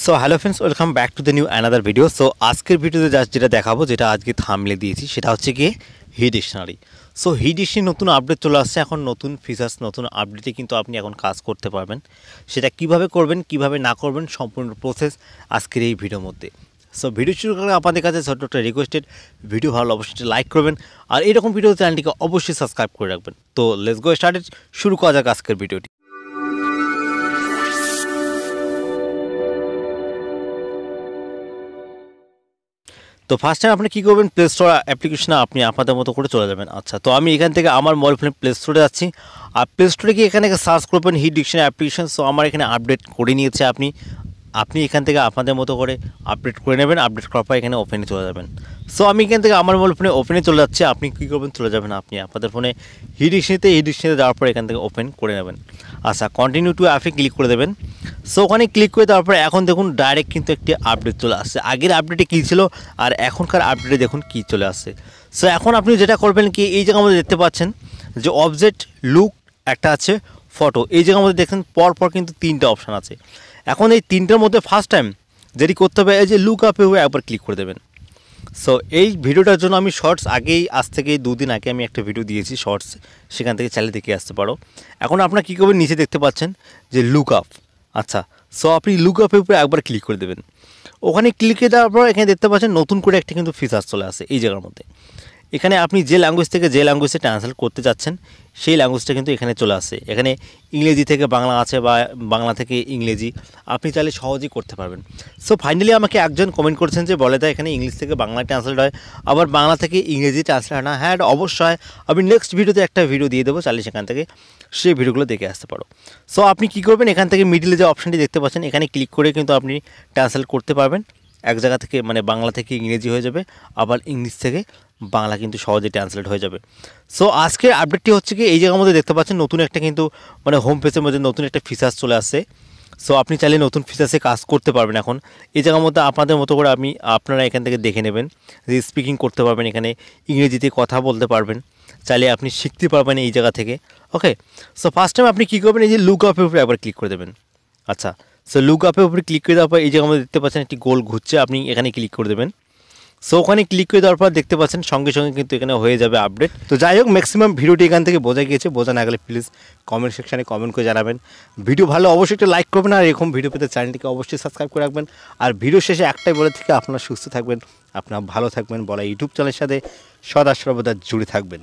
So hello friends, welcome back to the new another video. So আজকের ভিডিওতে just যেটা দেখাবো, যেটা আজকে থাম্বনেলে দিয়েছি, সেটা হচ্ছে কি হি ডিকশনারি। সো হি ডিকশনারি নতুন আপডেট চলে আসছে, এখন নতুন ফিচার্স, নতুন আপডেটে কিন্তু আপনি এখন কাজ করতে পারবেন। সেটা কিভাবে করবেন, কিভাবে না করবেন, সম্পূর্ণ প্রসেস আজকের এই ভিডিওর মধ্যে। সো ভিডিও শুরু করার আপনাদের কাছে ছোট্ট একটা রিকোয়েস্টেড, ভিডিও ভালো অবশ্যই লাইক করবেন, আর এরকম ভিডিও চ্যানেলটিকে অবশ্যই সাবস্ক্রাইব করে রাখবেন। তো লেটস গো স্টার্টেড, শুরু করা যাক আজকের ভিডিওটি। তো ফার্স্ট টাইম আপনি কী করবেন, প্লে স্টোর অ্যাপ্লিকেশনে আপনি আপনাদের মতো করে চলে যাবেন। আচ্ছা, তো আমি এখান থেকে আমার মোবাইল ফোনে প্লে স্টোরে যাচ্ছি, আর প্লে স্টোরে গিয়ে এখানে সার্চ করবেন হি ডিকশনারি অ্যাপ্লিকেশন। সো আমার এখানে আপডেট করে নিয়েছে, আপনি এখান থেকে আপনাদের মতো করে আপডেট করে নেবেন। আপডেট করার পর এখানে ওপেনে চলে যাবেন। সো আমি এখান থেকে আমার মোবাইল ফোনে ওপেনে চলে যাচ্ছি। আপনি কী করবেন, চলে যাবেন আপনি আপনাদের ফোনে হি ডিকশনারিতে যাওয়ার পর এখান থেকে ওপেন করে নেবেন। আচ্ছা, কন্টিনিউ টু অ্যাপে ক্লিক করে দেবেন। সো ওখানে ক্লিক করে দেওয়ার পরে এখন দেখুন ডাইরেক্ট কিন্তু একটি আপডেট চলে আসছে। আগের আপডেটে কী ছিল আর এখনকার আপডেটে দেখুন কী চলে আসছে। সো এখন আপনি যেটা করবেন কি, এই জায়গার মধ্যে দেখতে পাচ্ছেন যে অবজেক্ট, লুক, একটা আছে ফটো। এই জায়গার মধ্যে দেখেন পরপর কিন্তু তিনটে অপশান আছে। এখন এই তিনটার মধ্যে ফার্স্ট টাইম যেটি করতে হবে, এই যে লুক আপে হয়ে একবার ক্লিক করে দেবেন। সো এই ভিডিওটার জন্য আমি শর্টস আগেই, আজ থেকে 2 দিন আগে আমি একটা ভিডিও দিয়েছি শর্টস, সেখান থেকে চালিয়ে দেখে আসতে পারো। এখন আপনারা কী করবেন, নিচে দেখতে পাচ্ছেন যে লুক আপ। আচ্ছা, সো আপনি লুক আপের উপরে একবার ক্লিক করে দেবেন। ওখানে ক্লিক করে দেওয়ার পর এখানে দেখতে পাচ্ছেন নতুন করে একটা কিন্তু ফিচার চলে আসে এই জায়গার মধ্যে। এখানে আপনি যে ল্যাঙ্গুয়েজ থেকে যে ল্যাঙ্গুয়েজে ট্রান্সলেট করতে যাচ্ছেন, সেই ল্যাঙ্গুয়েজটা কিন্তু এখানে চলে আসে। এখানে ইংরেজি থেকে বাংলা আছে বা বাংলা থেকে ইংরেজি, আপনি চাইলে সহজেই করতে পারবেন। সো ফাইনালি আমাকে একজন কমেন্ট করেছেন যে বলে দেয় এখানে ইংলিশ থেকে বাংলা ট্রান্সলেট হয়, আবার বাংলা থেকে ইংরেজি ট্রান্সলেট হয় না। হ্যাঁ, এটা অবশ্যই হয়। আমি নেক্সট ভিডিওতে একটা ভিডিও দিয়ে দেবো, চাইলে সেখান থেকে সেই ভিডিওগুলো দেখে আসতে পারো। সো আপনি কী করবেন, এখান থেকে মিডিলে যে অপশানটি দেখতে পাচ্ছেন, এখানে ক্লিক করে কিন্তু আপনি ট্রান্সলেট করতে পারবেন। এক জায়গা থেকে মানে বাংলা থেকে ইংরেজি হয়ে যাবে, আবার ইংলিশ থেকে বাংলা কিন্তু সহজে ট্রান্সলেট হয়ে যাবে। সো আজকের আপডেটটি হচ্ছে কি, এই জায়গার মধ্যে দেখতে পাচ্ছেন নতুন একটা কিন্তু মানে হোম পেজের মধ্যে নতুন একটা ফিচার্স চলে আসছে। সো আপনি চাইলে নতুন ফিচার্সে কাজ করতে পারবেন। এখন এই জায়গার মধ্যে আপনাদের মতো করে আপনারা এখান থেকে দেখে নেবেন যে স্পিকিং করতে পারবেন, এখানে ইংরেজিতে কথা বলতে পারবেন, চাইলে আপনি শিখতে পারবেন এই জায়গা থেকে। ওকে, সো ফার্স্ট টাইম আপনি কী করবেন, এই যে লুক আপের উপরে একবার ক্লিক করে দেবেন। আচ্ছা, সো লুক আপের উপরে ক্লিক করে দেওয়ার পর এই জায়গার মধ্যে দেখতে পাচ্ছেন একটি গোল ঘুরছে, আপনি এখানে ক্লিক করে দেবেন। সো ওখানে ক্লিক করে দেওয়ার পর দেখতে পাচ্ছেন সঙ্গে সঙ্গে কিন্তু এখানে হয়ে যাবে আপডেট। তো যাই হোক, ম্যাক্সিমাম ভিডিওটি এখান থেকে বোঝা গিয়েছে। বোঝা না গেলে প্লিজ কমেন্ট সেকশানে কমেন্ট করে জানাবেন। ভিডিও ভালো অবশ্যই একটা লাইক করবেন, আর এরকম ভিডিও পেতে চ্যানেলটিকে অবশ্যই সাবস্ক্রাইব করে রাখবেন। আর ভিডিও শেষে একটাই বলে থেকে, আপনারা সুস্থ থাকবেন, আপনারা ভালো থাকবেন, বলা ইউটিউব চ্যানেলের সাথে সদা সর্বদা জুড়ে থাকবেন।